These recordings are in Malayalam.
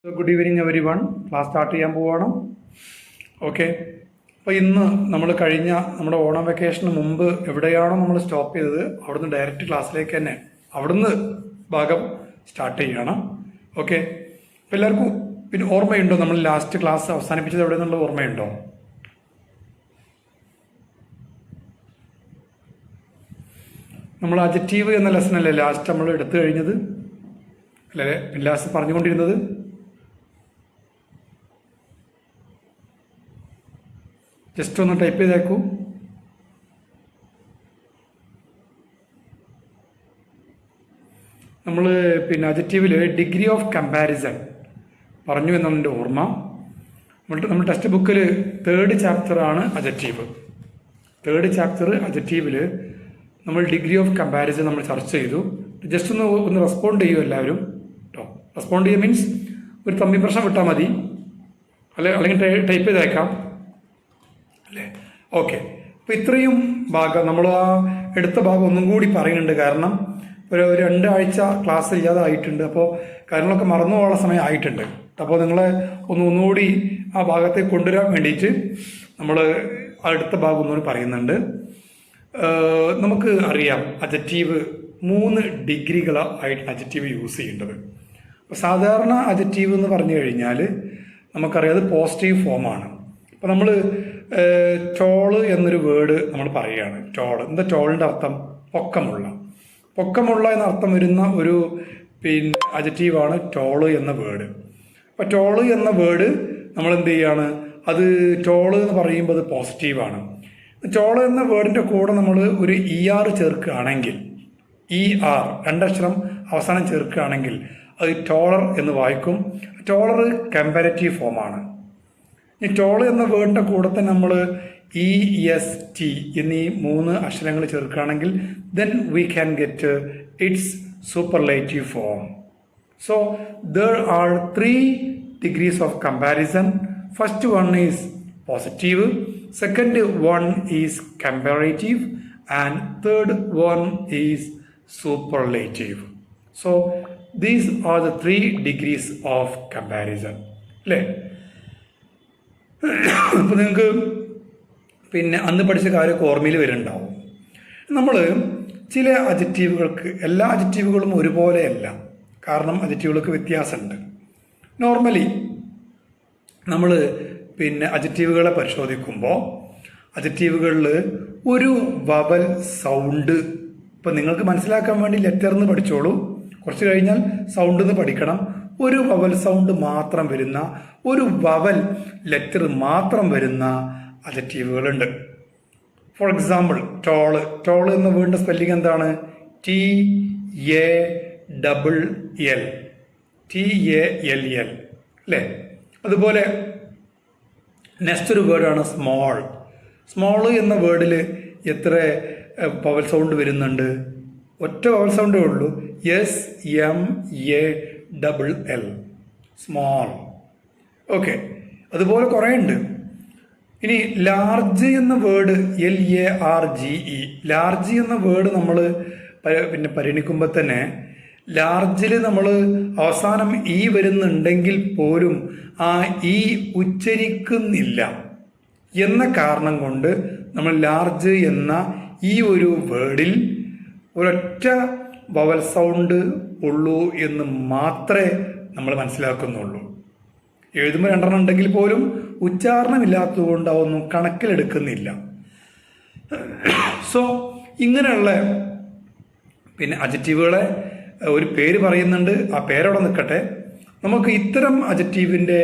Good evening every one. Class start ചെയ്യാൻ പോവുകയാണ്. ഓക്കെ, അപ്പോൾ ഇന്ന് നമ്മൾ കഴിഞ്ഞ നമ്മുടെ ഓണം വെക്കേഷന് മുമ്പ് എവിടെയാണോ നമ്മൾ സ്റ്റോപ്പ് ചെയ്തത് അവിടുന്ന് ഡയറക്റ്റ് ക്ലാസ്സിലേക്ക് തന്നെ അവിടുന്ന് ഭാഗം സ്റ്റാർട്ട് ചെയ്യുകയാണ്. ഓക്കെ, അപ്പോൾ എല്ലാവർക്കും പിന്നെ ഓർമ്മയുണ്ടോ നമ്മൾ ലാസ്റ്റ് ക്ലാസ് അവസാനിപ്പിച്ചത് എവിടെ നിന്നുള്ള ഓർമ്മയുണ്ടോ? നമ്മൾ അഡ്ജക്റ്റീവ് എന്ന ലെസൺ അല്ലേ ലാസ്റ്റ് നമ്മൾ എടുത്തു കഴിഞ്ഞത് അല്ലേ? ലാസ്റ്റ് പറഞ്ഞുകൊണ്ടിരുന്നത് ജസ്റ്റ് ഒന്ന് ടൈപ്പ് ചെയ്തേക്കൂ. നമ്മൾ പിന്നെ അഡ്ജക്റ്റീവിൽ ഡിഗ്രി ഓഫ് കമ്പാരിസൺ പറഞ്ഞു എന്നാണ് എൻ്റെ ഓർമ്മ. നമ്മൾ ടെക്സ്റ്റ് ബുക്കിൽ 3rd ചാപ്റ്ററാണ് അഡ്ജക്റ്റീവ്. 3rd ചാപ്റ്റർ അഡ്ജക്റ്റീവിൽ നമ്മൾ ഡിഗ്രി ഓഫ് കമ്പാരിസൺ നമ്മൾ ചർച്ച ചെയ്തു. ജസ്റ്റ് ഒന്ന് റെസ്പോണ്ട് ചെയ്യൂ എല്ലാവരും കേട്ടോ. റെസ്പോണ്ട് ചെയ്യുക മീൻസ് ഒരു തമ്മി പ്രശ്നം വിട്ടാൽ മതി, അല്ലെങ്കിൽ ടൈപ്പ് ചെയ്തേക്കാം അല്ലേ? ഓക്കെ, അപ്പോൾ ഇത്രയും ഭാഗം നമ്മൾ ആ എടുത്ത ഭാഗം ഒന്നും കൂടി പറയുന്നുണ്ട്. കാരണം ഒരു 2 ആഴ്ച ക്ലാസ് ഇല്ലാതെ ആയിട്ടുണ്ട്. അപ്പോൾ കാര്യങ്ങളൊക്കെ മറന്നു പോകാനുള്ള സമയം ആയിട്ടുണ്ട്. അപ്പോൾ നിങ്ങളെ ഒന്നുകൂടി ആ ഭാഗത്തേക്ക് കൊണ്ടുവരാൻ വേണ്ടിയിട്ട് നമ്മൾ അടുത്ത ഭാഗം ഒന്നുകൂടി പറയുന്നുണ്ട്. നമുക്ക് അറിയാം അഡ്ജക്റ്റീവ് 3 ഡിഗ്രികളായിട്ട് അഡ്ജക്റ്റീവ് യൂസ് ചെയ്യേണ്ടത്. അപ്പോൾ സാധാരണ അഡ്ജക്റ്റീവ് എന്ന് പറഞ്ഞു കഴിഞ്ഞാൽ നമുക്കറിയാം അത് പോസിറ്റീവ് ഫോമാണ്. അപ്പോൾ നമ്മൾ ടോള് എന്നൊരു വേർഡ് നമ്മൾ പറയുകയാണ്. ടോള് എന്താ? ടോളിൻ്റെ അർത്ഥം പൊക്കമുള്ള എന്നർത്ഥം വരുന്ന ഒരു പിന്നെ അഡ്ജക്റ്റീവാണ് ടോള് എന്ന വേർഡ്. അപ്പോൾ ടോള് എന്ന വേർഡ് നമ്മൾ എന്ത് ചെയ്യാണ്? അത് ടോള് എന്ന് പറയുമ്പോൾ അത് പോസിറ്റീവാണ്. ടോള് എന്ന വേർഡിൻ്റെ കൂടെ നമ്മൾ ഒരു ER ചേർക്കുകയാണെങ്കിൽ, ER 2 അക്ഷരം അവസാനം ചേർക്കുകയാണെങ്കിൽ അത് ടോളർ എന്ന് വായിക്കും. ടോളർ കമ്പാരറ്റീവ് ഫോമാണ്. ഈ ടോള് എന്ന വേർഡിൻ്റെ കൂടെ തന്നെ നമ്മൾ EST എന്നീ 3 അക്ഷരങ്ങൾ ചേർക്കുകയാണെങ്കിൽ then we can get its superlative form. So there are 3 degrees of comparison. First one is positive, second one is comparative, and third one is superlative. So these are the 3 degrees of comparison. അല്ലേ? അപ്പോൾ നിങ്ങൾക്ക് പിന്നെ അന്ന് പഠിച്ച കാര്യമൊക്കെ ഓർമ്മയിൽ വരുന്നുണ്ടാവും. നമ്മൾ ചില അഡ്ജക്റ്റീവുകൾക്ക്, എല്ലാ അഡ്ജക്റ്റീവുകളും ഒരുപോലെയല്ല. കാരണം അഡ്ജക്റ്റീവുകൾക്ക് വ്യത്യാസമുണ്ട്. നോർമലി നമ്മൾ പിന്നെ അഡ്ജക്റ്റീവുകളെ പരിശോധിക്കുമ്പോൾ അഡ്ജക്റ്റീവുകളിൽ ഒരു വവൽ സൗണ്ട്, ഇപ്പം നിങ്ങൾക്ക് മനസ്സിലാക്കാൻ വേണ്ടി ലെറ്റർ എന്ന് പഠിച്ചോളൂ, കുറച്ച് കഴിഞ്ഞാൽ സൗണ്ട് എന്ന് പഠിക്കണം. ഒരു വവൽ സൗണ്ട് മാത്രം വരുന്ന, ഒരു വവൽ ലെറ്റർ മാത്രം വരുന്ന അഡ്ജക്റ്റീവുകളുണ്ട്. ഫോർ എക്സാമ്പിൾ ടോള് എന്ന വേർഡിൻ്റെ സ്പെല്ലിംഗ് എന്താണ്? TALL അല്ലേ? അതുപോലെ നെക്സ്റ്റ് ഒരു വേർഡാണ് സ്മോൾ എന്ന വേർഡിൽ എത്ര വവൽ സൗണ്ട് വരുന്നുണ്ട്? ഒറ്റ വവൽ സൗണ്ടേ ഉള്ളൂ, SMALL, സ്മോൾ. ഓക്കെ, അതുപോലെ കുറേ ഉണ്ട്. ഇനി ലാർജ് എന്ന വേർഡ് LARGE, ലാർജ് എന്ന വേർഡ് നമ്മൾ പിന്നെ പരിഗണിക്കുമ്പോൾ തന്നെ ലാർജിൽ നമ്മൾ അവസാനം വരുന്നുണ്ടെങ്കിൽ പോലും ആ ഉച്ചരിക്കുന്നില്ല എന്ന കാരണം കൊണ്ട് നമ്മൾ ലാർജ് എന്ന ഈ ഒരു വേർഡിൽ ഒരൊറ്റ വവൽ സൗണ്ട് ഉള്ളൂ എന്ന് മാത്രമേ നമ്മൾ മനസ്സിലാക്കുന്നുള്ളൂ. എഴുതുമ്പോൾ 2 ഉണ്ടെങ്കിൽ പോലും ഉച്ചാരണമില്ലാത്തതുകൊണ്ട് അതൊന്നും കണക്കിലെടുക്കുന്നില്ല. സോ ഇങ്ങനെയുള്ള പിന്നെ അഡ്ജക്റ്റീവുകളെ ഒരു പേര് പറയുന്നുണ്ട്, ആ പേരവിടെ നിൽക്കട്ടെ. നമുക്ക് ഇത്തരം അഡ്ജക്റ്റീവിൻ്റെ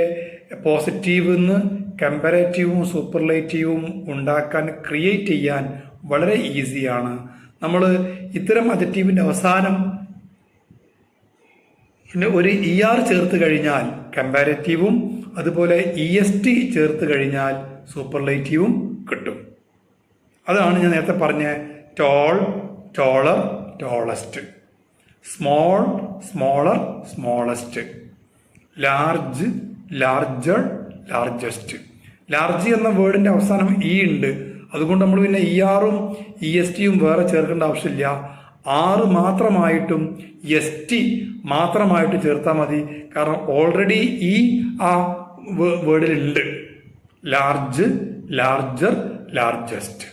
പോസിറ്റീവ് നിന്ന് കമ്പാരറ്റീവും സൂപ്പർലേറ്റീവും ഉണ്ടാക്കാൻ, ക്രിയേറ്റ് ചെയ്യാൻ വളരെ ഈസിയാണ്. നമ്മൾ ഇത്തരം അഡ്ജക്റ്റീവിൻ്റെ അവസാനം ഒരു ER ചേർത്ത് കഴിഞ്ഞാൽ കമ്പാരറ്റീവും, അതുപോലെ EST ചേർത്ത് കഴിഞ്ഞാൽ സൂപ്പർലേറ്റീവും കിട്ടും. അതാണ് ഞാൻ നേരത്തെ പറഞ്ഞ tall, taller, tallest, small, smaller, smallest, large, larger, largest. Large എന്ന വേർഡിൻ്റെ അവസാനം ഉണ്ട്, അതുകൊണ്ട് നമ്മൾ പിന്നെ ERഉം ESTയും വേറെ ചേർക്കേണ്ട ആവശ്യമില്ല. ആറ് മാത്രമായിട്ടും ST മാത്രമായിട്ട് ചേർത്താൽ മതി. കാരണം ഓൾറെഡി ആ വേർഡിലുണ്ട്. ലാർജ്, ലാർജർ, ലാർജസ്റ്റ്,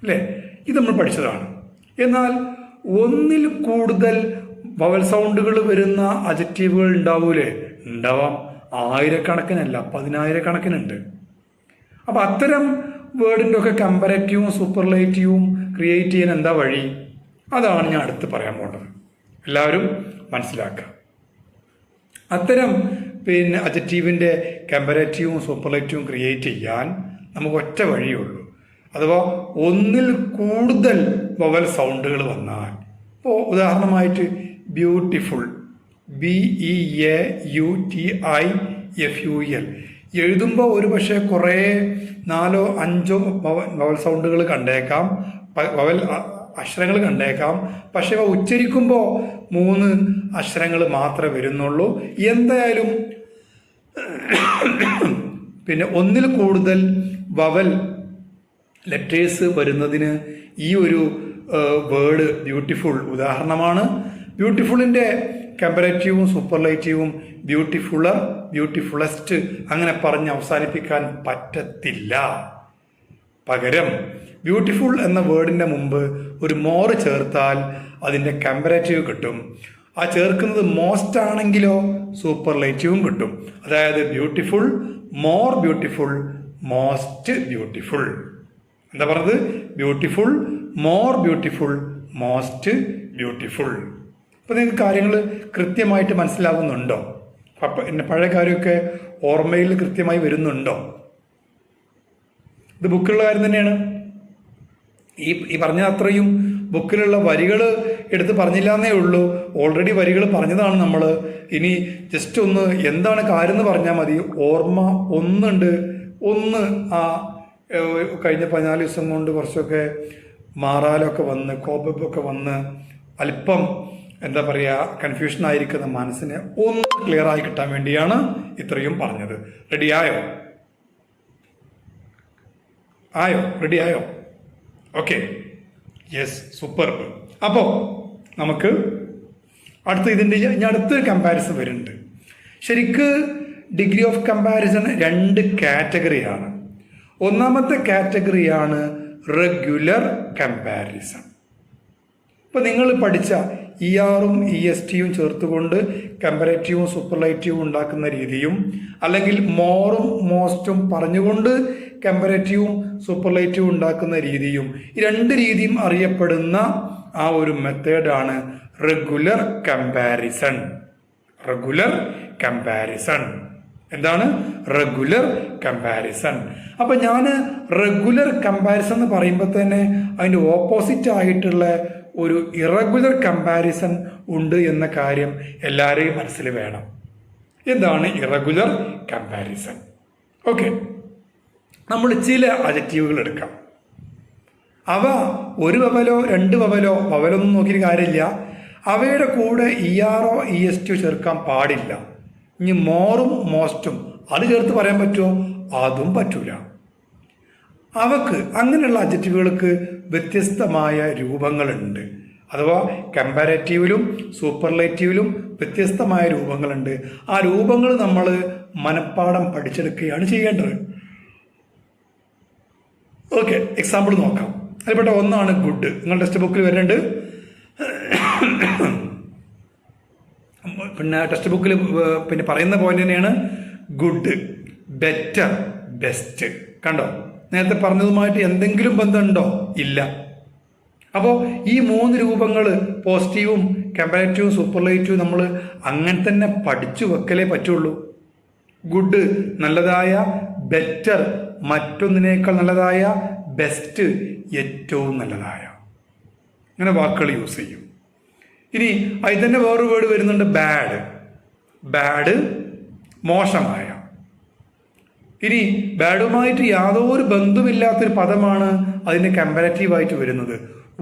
അല്ലേ? ഇത് നമ്മൾ പഠിച്ചതാണ്. എന്നാൽ ഒന്നിൽ കൂടുതൽ വവൽ സൗണ്ടുകൾ വരുന്ന അഡ്ജക്റ്റീവുകൾ ഉണ്ടാവൂലേ? ഉണ്ടാവാം. ആയിരക്കണക്കിനല്ല, 10,000-കണക്കിനുണ്ട്. അപ്പം അത്തരം വേർഡിൻ്റെ ഒക്കെ കമ്പാരറ്റീവും സൂപ്പർലേറ്റീവും ക്രിയേറ്റ് ചെയ്യാൻ എന്താ വഴി? അതാണ് ഞാൻ അടുത്ത് പറയാൻ പോകുന്നത്. എല്ലാവരും മനസ്സിലാക്കുക. അത്തരം അഡ്ജക്റ്റീവിൻ്റെ കമ്പാരറ്റീവും സൂപ്പർലേറ്റീവും ക്രിയേറ്റ് ചെയ്യാൻ നമുക്ക് ഒറ്റ വഴിയുള്ളൂ. അഥവാ ഒന്നിൽ കൂടുതൽ വവൽ സൗണ്ടുകൾ വന്നാൽ, ഇപ്പോൾ ഉദാഹരണമായിട്ട് ബ്യൂട്ടിഫുൾ, BEAUTIFUL എഴുതുമ്പോൾ ഒരു പക്ഷേ കുറേ 4-5 വവൽ സൗണ്ടുകൾ കണ്ടേക്കാം, വവൽ അക്ഷരങ്ങൾ കണ്ടേക്കാം. പക്ഷെ ഉച്ചരിക്കുമ്പോൾ 3 അക്ഷരങ്ങൾ മാത്രമേ വരുന്നുള്ളൂ. എന്തായാലും ഒന്നിൽ കൂടുതൽ വവൽ ലെറ്റേഴ്സ് വരുന്നതിന് ഈ ഒരു വേർഡ് ബ്യൂട്ടിഫുൾ ഉദാഹരണമാണ്. ബ്യൂട്ടിഫുള്ളിൻ്റെ കമ്പാരറ്റീവും സൂപ്പർലേറ്റീവും ബ്യൂട്ടിഫുള്ളർ, ബ്യൂട്ടിഫുള്ളസ്റ്റ് അങ്ങനെ പറഞ്ഞ് അവസാനിപ്പിക്കാൻ പറ്റത്തില്ല. പകരം ബ്യൂട്ടിഫുൾ എന്ന വേർഡിൻ്റെ മുമ്പ് ഒരു മോർ ചേർത്താൽ അതിൻ്റെ കമ്പാരറ്റീവ് കിട്ടും. ആ ചേർക്കുന്നത് മോസ്റ്റ് ആണെങ്കിലോ സൂപ്പർലേറ്റീവും കിട്ടും. അതായത് beautiful, more beautiful, most beautiful. എന്താ പറഞ്ഞത്? Beautiful, more beautiful, most beautiful. അപ്പോൾ നിങ്ങൾക്ക് കാര്യങ്ങൾ കൃത്യമായിട്ട് മനസ്സിലാവുന്നുണ്ടോ? പഴയ കാര്യമൊക്കെ ഓർമ്മയിൽ കൃത്യമായി വരുന്നുണ്ടോ? ഇത് ബുക്കിലുള്ള കാര്യം തന്നെയാണ്. ഈ പറഞ്ഞ അത്രയും ബുക്കിലുള്ള വരികൾ എടുത്ത് പറഞ്ഞില്ല എന്നേ ഉള്ളൂ. ഓൾറെഡി വരികൾ പറഞ്ഞതാണ് നമ്മൾ. ഇനി ജസ്റ്റ് ഒന്ന് എന്താണ് കാര്യം എന്ന് പറഞ്ഞാൽ മതി. ഓർമ്മ ഒന്നുണ്ട്. ഒന്ന് കഴിഞ്ഞ 14 ദിവസം കൊണ്ട് കുറച്ചൊക്കെ മാറാലൊക്കെ വന്ന് കോപ്പൊക്കെ വന്ന് അല്പം എന്താ പറയുക കൺഫ്യൂഷൻ ആയിരിക്കുന്ന മനസ്സിനെ ഒന്ന് ക്ലിയർ ആയി കിട്ടാൻ വേണ്ടിയാണ് ഇത്രയും പറഞ്ഞത്. റെഡിയായോ? റെഡിയായോ? Okay, yes, super. അപ്പോൾ നമുക്ക് അടുത്തൊരു കമ്പാരിസൺ വരുന്നുണ്ട്. ശരിക്ക് ഡിഗ്രി ഓഫ് കമ്പാരിസൺ 2 കാറ്റഗറിയാണ്. ഒന്നാമത്തെ കാറ്റഗറിയാണ് റെഗുലർ കമ്പാരിസൺ. ഇപ്പോൾ നിങ്ങൾ പഠിച്ച ERഉം ESTയും ചേർത്തുകൊണ്ട് കമ്പാരറ്റീവും സൂപ്പർലേറ്റീവും ഉണ്ടാക്കുന്ന രീതിയും, അല്ലെങ്കിൽ മോറും മോസ്റ്റും പറഞ്ഞുകൊണ്ട് കമ്പാരറ്റീവും സൂപ്പർലേറ്റീവും ഉണ്ടാക്കുന്ന രീതിയും, ഈ 2 രീതിയും അറിയപ്പെടുന്ന ആ ഒരു മെത്തേഡാണ് റെഗുലർ കമ്പാരിസൺ. റെഗുലർ കമ്പാരിസൺ എന്താണ്? Regular comparison. അപ്പം ഞാൻ റെഗുലർ കമ്പാരിസൺ എന്ന് പറയുമ്പോൾ തന്നെ അതിൻ്റെ ഓപ്പോസിറ്റ് ആയിട്ടുള്ള ഒരു ഇറഗുലർ കമ്പാരിസൺ ഉണ്ട് എന്ന കാര്യം എല്ലാവരെയും മനസ്സിൽ വേണം. എന്താണ് ഇറഗുലർ കമ്പാരിസൺ? ഓക്കെ, നമ്മൾ ചില അഡ്ജക്റ്റീവുകൾ എടുക്കാം. അവ 1 വവലോ 2 വവലോ വവലൊന്നും നോക്കിയിട്ട് കാര്യമില്ല. അവയുടെ കൂടെ ERO ESTയോ ചേർക്കാൻ പാടില്ല. ഇനി മോറും മോസ്റ്റും അത് ചേർത്ത് പറയാൻ പറ്റുമോ? അതും പറ്റൂല. അവക്ക് അങ്ങനെയുള്ള അഡ്ജക്റ്റീവുകൾക്ക് വ്യത്യസ്തമായ രൂപങ്ങളുണ്ട്. അഥവാ കമ്പാരറ്റീവിലും സൂപ്പർലേറ്റീവിലും വ്യത്യസ്തമായ രൂപങ്ങളുണ്ട്. ആ രൂപങ്ങൾ നമ്മൾ മനഃപ്പാഠം പഠിച്ചെടുക്കുകയാണ് ചെയ്യേണ്ടത്. ഓക്കെ, എക്സാമ്പിൾ നോക്കാം. അതിൽപ്പെട്ട ഒന്നാണ് ഗുഡ്. നിങ്ങൾ ടെക്സ്റ്റ് ബുക്കിൽ വരുന്നുണ്ട്. ടെക്സ്റ്റ് ബുക്കിൽ പറയുന്ന പോയിന്റ് തന്നെയാണ് ഗുഡ്, ബെറ്റർ, ബെസ്റ്റ്. കണ്ടോ? നേരത്തെ പറഞ്ഞതുമായിട്ട് എന്തെങ്കിലും ബന്ധമുണ്ടോ? ഇല്ല. അപ്പോൾ ഈ 3 രൂപങ്ങൾ പോസിറ്റീവും കമ്പാരറ്റീവും സൂപ്പർലേറ്റീവും നമ്മൾ അങ്ങനെ തന്നെ പഠിച്ചു വെക്കലേ പറ്റുള്ളൂ. ഗുഡ് നല്ലതായ, ബെറ്റർ മറ്റൊന്നിനേക്കാൾ നല്ലതായ, ബെസ്റ്റ് ഏറ്റവും നല്ലതായ, അങ്ങനെ വാക്കുകൾ യൂസ് ചെയ്യും. ഇനി അതിൽ തന്നെ വേറൊരു വേർഡ് വരുന്നുണ്ട്, ബാഡ്. ബാഡ് മോശമായ. ഇനി ബാഡുമായിട്ട് യാതൊരു ബന്ധമില്ലാത്തൊരു പദമാണ് അതിൻ്റെ കമ്പാരറ്റീവായിട്ട് വരുന്നത്,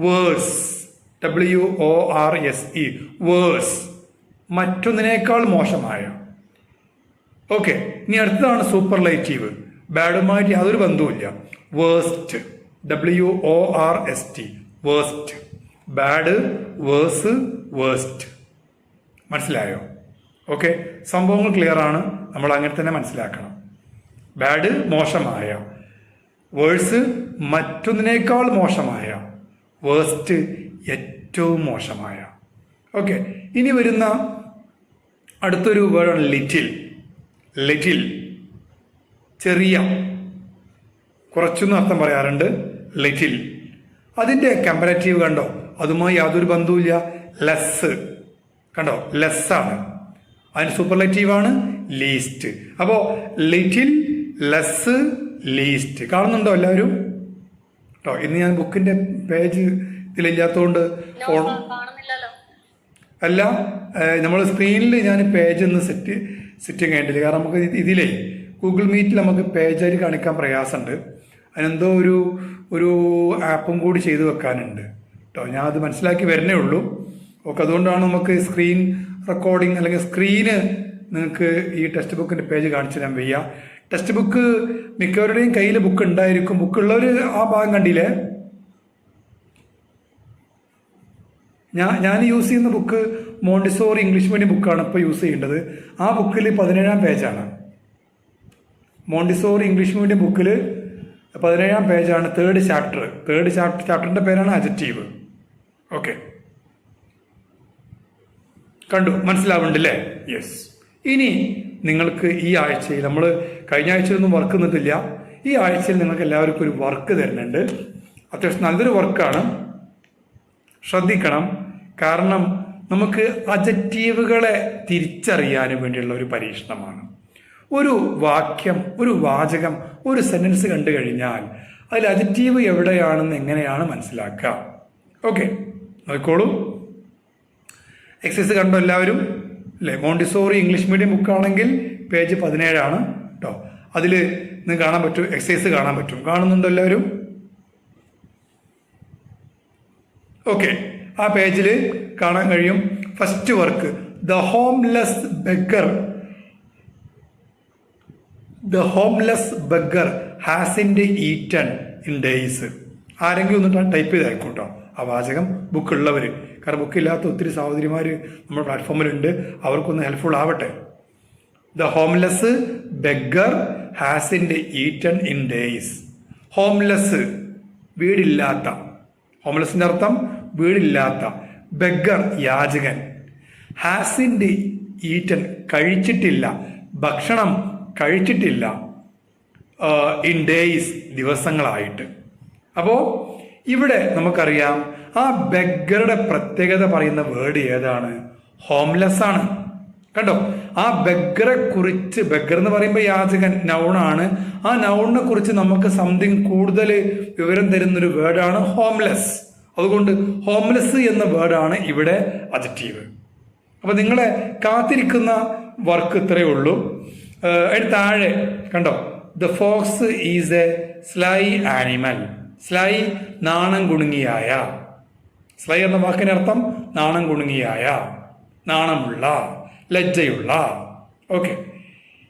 വേഴ്സ്. WORSE, വേഴ്സ്, മറ്റൊന്നിനേക്കാൾ മോശമായ. ഓക്കെ, ഇനി അടുത്തതാണ് സൂപ്പർലേറ്റീവ്. ബാഡുമായിട്ട് യാതൊരു ബന്ധവുമില്ല, worst. WORST, worst, bad, worse, worst. മനസ്സിലായോ? ഓക്കെ, സംഭവങ്ങൾ ക്ലിയർ ആണ്. നമ്മൾ അങ്ങനെ തന്നെ മനസ്സിലാക്കണം. ബാഡ് മോശമായ, വേഴ്സ് മറ്റൊന്നിനേക്കാൾ മോശമായ, വേഴ്സ്റ്റ് ഏറ്റവും മോശമായ. ഓക്കെ, ഇനി വരുന്ന അടുത്തൊരു വേർഡാണ് ലിറ്റിൽ. ലിറ്റിൽ ചെറിയ, കുറച്ചൊന്നും അർത്ഥം പറയാറുണ്ട്. ലിറ്റിൽ അതിൻ്റെ കമ്പാരറ്റീവ് കണ്ടോ? അതുമായി യാതൊരു ബന്ധവുമില്ല. ലെസ് കണ്ടോ? ലെസ്സാണ്. അതിന് സൂപ്പർലേറ്റീവാണ് ലീസ്റ്റ്. അപ്പോൾ ലിറ്റിൽ, ലെസ്, ലീസ്റ്റ് കാണുന്നുണ്ടോ എല്ലാവരും? കേട്ടോ, ഇന്ന് ഞാൻ ബുക്കിൻ്റെ പേജ് ഇതിലില്ലാത്തതുകൊണ്ട് ഫോൺ അല്ല, നമ്മൾ സ്ക്രീനിൽ ഞാൻ പേജ് ഒന്ന് സെറ്റ് ചെയ്യേണ്ടില്ല. കാരണം നമുക്ക് ഇതിലേ ഗൂഗിൾ മീറ്റിൽ നമുക്ക് പേജായിട്ട് കാണിക്കാൻ പ്രയാസമുണ്ട്. അതിനെന്തോ ഒരു ആപ്പും കൂടി ചെയ്തു വെക്കാനുണ്ട് കേട്ടോ. ഞാൻ അത് മനസ്സിലാക്കി വരുന്നേ ഉള്ളൂ. ഓക്കെ, അതുകൊണ്ടാണ് നമുക്ക് സ്ക്രീൻ റെക്കോർഡിങ് അല്ലെങ്കിൽ സ്ക്രീന് നിങ്ങൾക്ക് ഈ ടെക്സ്റ്റ് ബുക്കിൻ്റെ പേജ് കാണിച്ചു തരാൻ വയ്യ. ടെക്സ്റ്റ് ബുക്ക് മിക്കവരുടെയും കയ്യിൽ ബുക്ക് ഉണ്ടായിരിക്കും. ബുക്കുള്ളവർ ആ ഭാഗം കണ്ടില്ലേ? ഞാൻ യൂസ് ചെയ്യുന്ന ബുക്ക് മോണ്ടിസോറി ഇംഗ്ലീഷ് മീഡിയം ബുക്കാണ് ഇപ്പോൾ യൂസ് ചെയ്യേണ്ടത്. ആ ബുക്കിൽ 17-ാം പേജാണ്. മോണ്ടിസോറി ഇംഗ്ലീഷ് മീഡിയം ബുക്കിൽ 17-ാം പേജാണ്. തേർഡ് ചാപ്റ്ററിൻ്റെ പേരാണ് അജറ്റീവ്. ഓക്കെ, കണ്ടു, മനസ്സിലാവുന്നുണ്ടല്ലേ? യെസ്. ഇനി നിങ്ങൾക്ക് ഈ ആഴ്ചയിൽ, നമ്മൾ കഴിഞ്ഞ ആഴ്ചയിലൊന്നും വർക്ക് നിന്നിട്ടില്ല, ഈ ആഴ്ചയിൽ നിങ്ങൾക്ക് എല്ലാവർക്കും ഒരു വർക്ക് തരുന്നുണ്ട്. അത്യാവശ്യം നല്ലൊരു വർക്കാണ്, ശ്രദ്ധിക്കണം. കാരണം നമുക്ക് അജറ്റീവുകളെ തിരിച്ചറിയാൻ വേണ്ടിയുള്ള ഒരു പരീക്ഷണമാണ്. ഒരു വാക്യം, ഒരു വാചകം, ഒരു സെന്റൻസ് കണ്ടു കഴിഞ്ഞാൽ അതിൽ അജറ്റീവ് എവിടെയാണെന്ന് എങ്ങനെയാണ് മനസ്സിലാക്കുക? ഓക്കെ, നോക്കിക്കോളൂ. എക്സസൈസ് കണ്ടോ എല്ലാവരും? അല്ലേ? മോണ്ടിസോറി ഇംഗ്ലീഷ് മീഡിയം ബുക്കാണെങ്കിൽ പേജ് 17 കേട്ടോ. അതിൽ നിങ്ങൾക്ക് കാണാൻ പറ്റും, എക്സസൈസ് കാണാൻ പറ്റും. കാണുന്നുണ്ടോ എല്ലാവരും? ഓക്കെ, ആ പേജിൽ കാണാൻ കഴിയും. First work, the homeless beggar hasn't eaten in days. ആരെങ്കിലും ഒന്ന് ടൈപ്പ് ചെയ്തായിക്കോട്ടോ ആ വാചകം, ബുക്കുള്ളവർ. കാരണം ബുക്കില്ലാത്ത ഒത്തിരി സഹോദരിമാർ നമ്മുടെ പ്ലാറ്റ്ഫോമിലുണ്ട്, അവർക്കൊന്ന് ഹെൽപ്ഫുൾ ആവട്ടെ. The homeless beggar hasn't eaten in days. Homeless വീടില്ലാത്ത, ഹോംലെസിന്റെ അർത്ഥം വീടില്ലാത്ത. ബെഗർ യാചകൻ. ഹാസിൻഡ് ഈറ്റൻ കഴിച്ചിട്ടില്ല, ഭക്ഷണം കഴിച്ചിട്ടില്ല. ഇൻ ഡേയ്സ് ദിവസങ്ങളായിട്ട്. അപ്പോൾ ഇവിടെ നമുക്കറിയാം ആ ബെഗറുടെ പ്രത്യേകത പറയുന്ന വേർഡ് ഏതാണ്? ഹോംലെസ് ആണ്. കണ്ടോ, ആ ബെഗറെ കുറിച്ച്, ബെഗർ എന്ന് പറയുമ്പോൾ യാചകൻ നൗണാണ്. ആ നൗണിനെ കുറിച്ച് നമുക്ക് സംതിങ് കൂടുതൽ വിവരം തരുന്നൊരു വേർഡാണ് ഹോംലെസ്. അതുകൊണ്ട് ഹോംലെസ് എന്ന വേർഡാണ് ഇവിടെ അജറ്റീവ്. അപ്പൊ നിങ്ങളെ കാത്തിരിക്കുന്ന വർക്ക് ഇത്രയേ ഉള്ളൂ. അതിന് താഴെ കണ്ടോ, the fox is a sly animal. Sly നാണം കുണുങ്ങിയായ. സ്ലൈ എന്ന വാക്കിനർത്ഥം നാണം കുണുങ്ങിയായ, നാണമുള്ള, ലജ്ജയുള്ള. ഓക്കെ,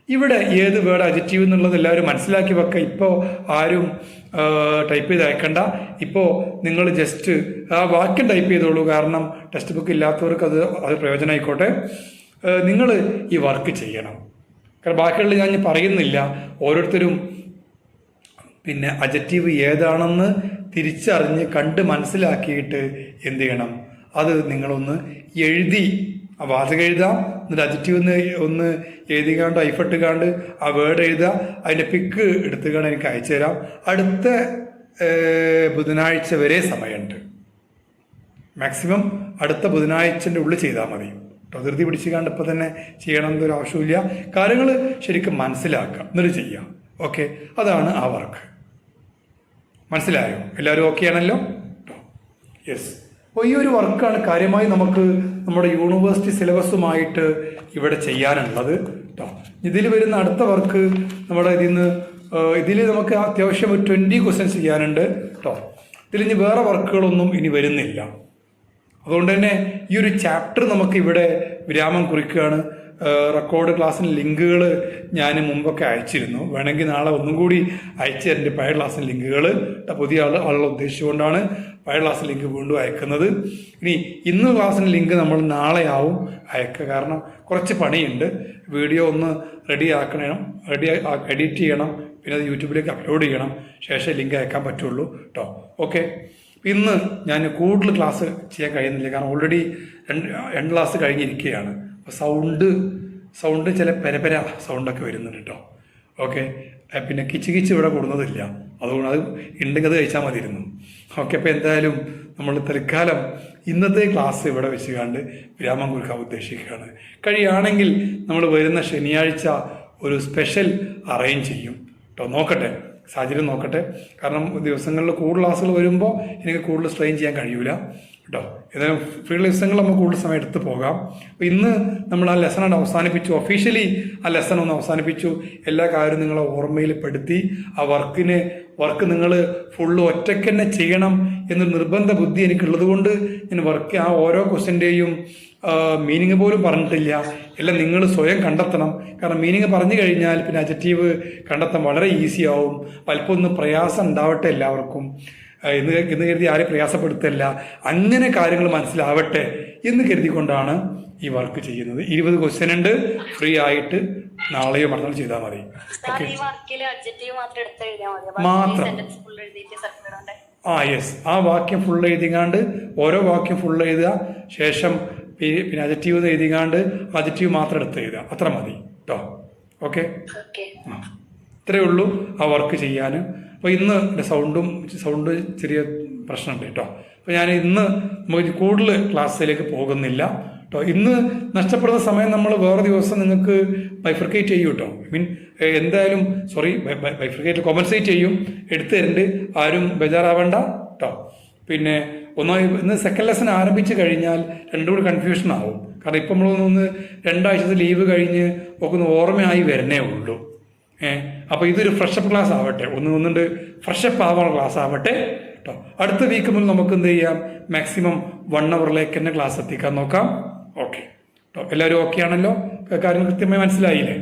ഇവിടെ ഏത് വേർഡ് അജറ്റീവ് എന്നുള്ളത് എല്ലാവരും മനസ്സിലാക്കി വെക്കുക. ഇപ്പോൾ ആരും ടൈപ്പ് ചെയ്ത് അയക്കണ്ട. ഇപ്പോൾ നിങ്ങൾ ജസ്റ്റ് ആ വാക്യം ടൈപ്പ് ചെയ്തോളൂ. കാരണം ടെക്സ്റ്റ് ബുക്ക് ഇല്ലാത്തവർക്ക് അത് പ്രയോജനമായിക്കോട്ടെ. നിങ്ങൾ ഈ വർക്ക് ചെയ്യണം. കാരണം ബാക്കിയുള്ള ഞാൻ പറയുന്നില്ല. ഓരോരുത്തരും പിന്നെ അജറ്റീവ് ഏതാണെന്ന് തിരിച്ചറിഞ്ഞ് കണ്ട് മനസ്സിലാക്കിയിട്ട് എന്ത് ചെയ്യണം? അത് നിങ്ങളൊന്ന് എഴുതി, ആ വാചകം എഴുതാം. എന്നിട്ട് അജറ്റീവ് ഒന്ന് എഴുതിക്കാണ്ട് ഐഫിട്ടുകാണ്ട് ആ വേർഡ് എഴുതുക. അതിൻ്റെ പിക്ക് എടുത്തുകൊണ്ട് എനിക്ക് അയച്ചു തരാം. അടുത്ത ബുധനാഴ്ച വരെ സമയമുണ്ട്. മാക്സിമം അടുത്ത ബുധനാഴ്ചൻ്റെ ഉള്ളിൽ ചെയ്താൽ മതി. ധൃതി പിടിച്ചുകാണ്ട് ഇപ്പം തന്നെ ചെയ്യണം എന്നൊരു ആവശ്യമില്ല. കാര്യങ്ങൾ ശരിക്കും മനസ്സിലാക്കുക, എന്നിട്ട് ചെയ്യാം. ഓക്കെ, അതാണ് ആ വർക്ക്. മനസ്സിലായോ? എല്ലാവരും ഓക്കെ ആണല്ലോ? യെസ്. അപ്പോൾ ഈ ഒരു വർക്കാണ് കാര്യമായി നമുക്ക് നമ്മുടെ യൂണിവേഴ്സിറ്റി സിലബസുമായിട്ട് ഇവിടെ ചെയ്യാനുള്ളത് കേട്ടോ. ഇതിൽ വരുന്ന അടുത്ത വർക്ക് നമ്മുടെ ഇതിൽ നമുക്ക് അത്യാവശ്യം 20 ക്വസ്റ്റ്യൻസ് ചെയ്യാനുണ്ട് കേട്ടോ. ഇതിലിനി വേറെ വർക്കുകളൊന്നും ഇനി വരുന്നില്ല. അതുകൊണ്ട് തന്നെ ഈ ഒരു ചാപ്റ്റർ നമുക്ക് ഇവിടെ വിരാമം കുറിക്കുകയാണ്. റെക്കോർഡ് ക്ലാസ്സിന് ലിങ്കുകൾ ഞാൻ മുമ്പൊക്കെ അയച്ചിരുന്നു. വേണമെങ്കിൽ നാളെ ഒന്നും കൂടി അയച്ചു തരേണ്ട പഴയ ക്ലാസ്സിന് ലിങ്കുകൾ. പുതിയ ആളുകളെ ഉദ്ദേശിച്ചുകൊണ്ടാണ് പഴയ ക്ലാസ്സിന് ലിങ്ക് വീണ്ടും അയക്കുന്നത്. ഇനി ഇന്ന് ക്ലാസ്സിന് ലിങ്ക് നമ്മൾ നാളെ ആവും അയക്കുക. കാരണം കുറച്ച് പണിയുണ്ട്. വീഡിയോ ഒന്ന് റെഡി എഡിറ്റ് ചെയ്യണം, പിന്നെ അത് യൂട്യൂബിലേക്ക് അപ്ലോഡ് ചെയ്യണം, ശേഷം ലിങ്ക് അയക്കാൻ പറ്റുള്ളൂ കേട്ടോ. ഓക്കെ, ഇന്ന് ഞാൻ കൂടുതൽ ക്ലാസ് ചെയ്യാൻ കഴിയുന്നില്ല. കാരണം ഓൾറെഡി രണ്ട് ക്ലാസ് കഴിഞ്ഞിരിക്കുകയാണ്. അപ്പോൾ സൗണ്ട് ചില പരപര സൗണ്ടൊക്കെ വരുന്നുണ്ട് കേട്ടോ. ഓക്കെ, പിന്നെ കിച്ച് ഇവിടെ കൂടുന്നതില്ല, അതുകൊണ്ട് അത് ഉണ്ടെങ്കിൽ അത് കഴിച്ചാൽ മതിയിരുന്നു. ഓക്കെ, അപ്പോൾ എന്തായാലും നമ്മൾ തൽക്കാലം ഇന്നത്തെ ക്ലാസ് ഇവിടെ വെച്ചുകൊണ്ട് വിരാമം കുറിക്കാൻ ഉദ്ദേശിക്കുകയാണ്. കഴിയുകയാണെങ്കിൽ നമ്മൾ വരുന്ന ശനിയാഴ്ച ഒരു സ്പെഷ്യൽ അറേഞ്ച് ചെയ്യും കേട്ടോ. നോക്കട്ടെ, സാഹചര്യം നോക്കട്ടെ. കാരണം ദിവസങ്ങളിൽ കൂടുതൽ ക്ലാസ്സുകൾ വരുമ്പോൾ എനിക്ക് കൂടുതൽ സ്ട്രെയിൻ ചെയ്യാൻ കഴിയൂല കേട്ടോ. ഏതായാലും ഫ്രീ ദിവസങ്ങളിൽ നമ്മൾ കൂടുതൽ സമയം എടുത്ത് പോകാം. അപ്പോൾ ഇന്ന് നമ്മൾ ആ ലെസൺ അവസാനിപ്പിച്ചു. ഒഫീഷ്യലി ആ ലെസൺ ഒന്ന് അവസാനിപ്പിച്ചു. എല്ലാ കാര്യവും നിങ്ങളെ ഓർമ്മയിൽ പെടുത്തി. ആ വർക്ക് നിങ്ങൾ ഫുള്ള് ഒറ്റയ്ക്ക് തന്നെ ചെയ്യണം എന്നൊരു നിർബന്ധ ബുദ്ധി എനിക്കുള്ളത് കൊണ്ട് ഞാൻ ആ ഓരോ ക്വസ്റ്റ്യൻ്റെയും മീനിങ് പോലും പറഞ്ഞിട്ടില്ല. എല്ലാം നിങ്ങൾ സ്വയം കണ്ടെത്തണം. കാരണം മീനിങ് പറഞ്ഞു കഴിഞ്ഞാൽ പിന്നെ അഡ്ജക്റ്റീവ് കണ്ടെത്താൻ വളരെ ഈസി ആവും. അല്പം ഒന്ന് പ്രയാസം ഉണ്ടാവട്ടെ എല്ലാവർക്കും എന്ന് കരുതി ആരെയും പ്രയാസപ്പെടുത്തല്ല. അങ്ങനെ കാര്യങ്ങൾ മനസ്സിലാവട്ടെ എന്ന് കരുതിക്കൊണ്ടാണ് ഈ വർക്ക് ചെയ്യുന്നത്. 20 ക്വസ്റ്റ്യൻ ഉണ്ട്, ഫ്രീ ആയിട്ട് നാളെയോ മറ്റന്നാൾ ചെയ്താൽ മതി. മാത്രം യെസ്, ആ വാക്യം ഫുൾ എഴുതിങ്ങാണ്ട് ഓരോ വാക്യം ഫുൾ എഴുതുക. ശേഷം പിന്നെ അഡ്ജക്റ്റീവ് എഴുതിങ്ങാണ്ട് അഡ്ജക്റ്റീവ് മാത്രം എടുത്ത് എഴുതുക. അത്ര മതി കേട്ടോ. ഓക്കെ, ഇത്രയേ ഉള്ളൂ ആ വർക്ക് ചെയ്യാൻ. അപ്പോൾ ഇന്ന് എൻ്റെ സൗണ്ട് ചെറിയ പ്രശ്നമുണ്ട് കേട്ടോ. അപ്പോൾ ഞാൻ ഇന്ന് നമുക്ക് കൂടുതൽ ക്ലാസ്സിലേക്ക് പോകുന്നില്ല കേട്ടോ. ഇന്ന് നഷ്ടപ്പെടുന്ന സമയം നമ്മൾ വേറെ ദിവസം നിങ്ങൾക്ക് ബൈഫർക്കേറ്റ് ചെയ്യും കേട്ടോ. എന്തായാലും ബൈഫർക്കേറ്റ് കോമ്പൻസേറ്റ് ചെയ്യും, എടുത്തു തരുന്നുണ്ട്. ആരും ബേജാറാവേണ്ട കേട്ടോ. പിന്നെ ഇന്ന് സെക്കൻഡ് ലെസൺ ആരംഭിച്ച് കഴിഞ്ഞാൽ രണ്ടും കൂടി കൺഫ്യൂഷൻ ആവും. കാരണം ഇപ്പം നമ്മളൊന്ന് 2 ആഴ്ചത്തെ ലീവ് കഴിഞ്ഞ് ഒക്കെ ഓർമ്മയായി വരണേ ഉള്ളൂ. അപ്പോൾ ഇതൊരു ഫ്രഷപ്പ് ക്ലാസ് ആവട്ടെ, ഒന്നുകൊണ്ട് ഫ്രഷപ്പ് ആവാനുള്ള ക്ലാസ് ആവട്ടെ കേട്ടോ. അടുത്ത വീക്ക് മുതൽ നമുക്ക് എന്ത് ചെയ്യാം, മാക്സിമം 1 അവറിലേക്ക് തന്നെ ക്ലാസ് എത്തിക്കാൻ നോക്കാം. ഓക്കെ കേട്ടോ, എല്ലാവരും ഓക്കെ ആണല്ലോ? കാര്യങ്ങൾ കൃത്യമായി മനസ്സിലായില്ലേ?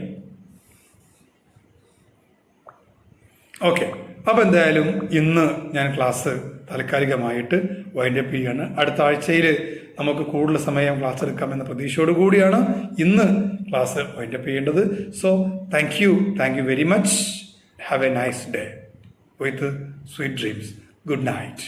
ഓക്കെ, അപ്പോൾ എന്തായാലും ഇന്ന് ഞാൻ ക്ലാസ് താൽക്കാലികമായിട്ട് വൈൻഡപ്പ് ചെയ്യുകയാണ്. അടുത്ത ആഴ്ചയിൽ നമുക്ക് കൂടുതൽ സമയം ക്ലാസ് എടുക്കാമെന്ന പ്രതീക്ഷയോട് കൂടിയാണ് ഇന്ന് ക്ലാസ് വൈൻഡപ്പ് ചെയ്യേണ്ടത്. So thank you very much. Have A nice day with sweet dreams. Good night.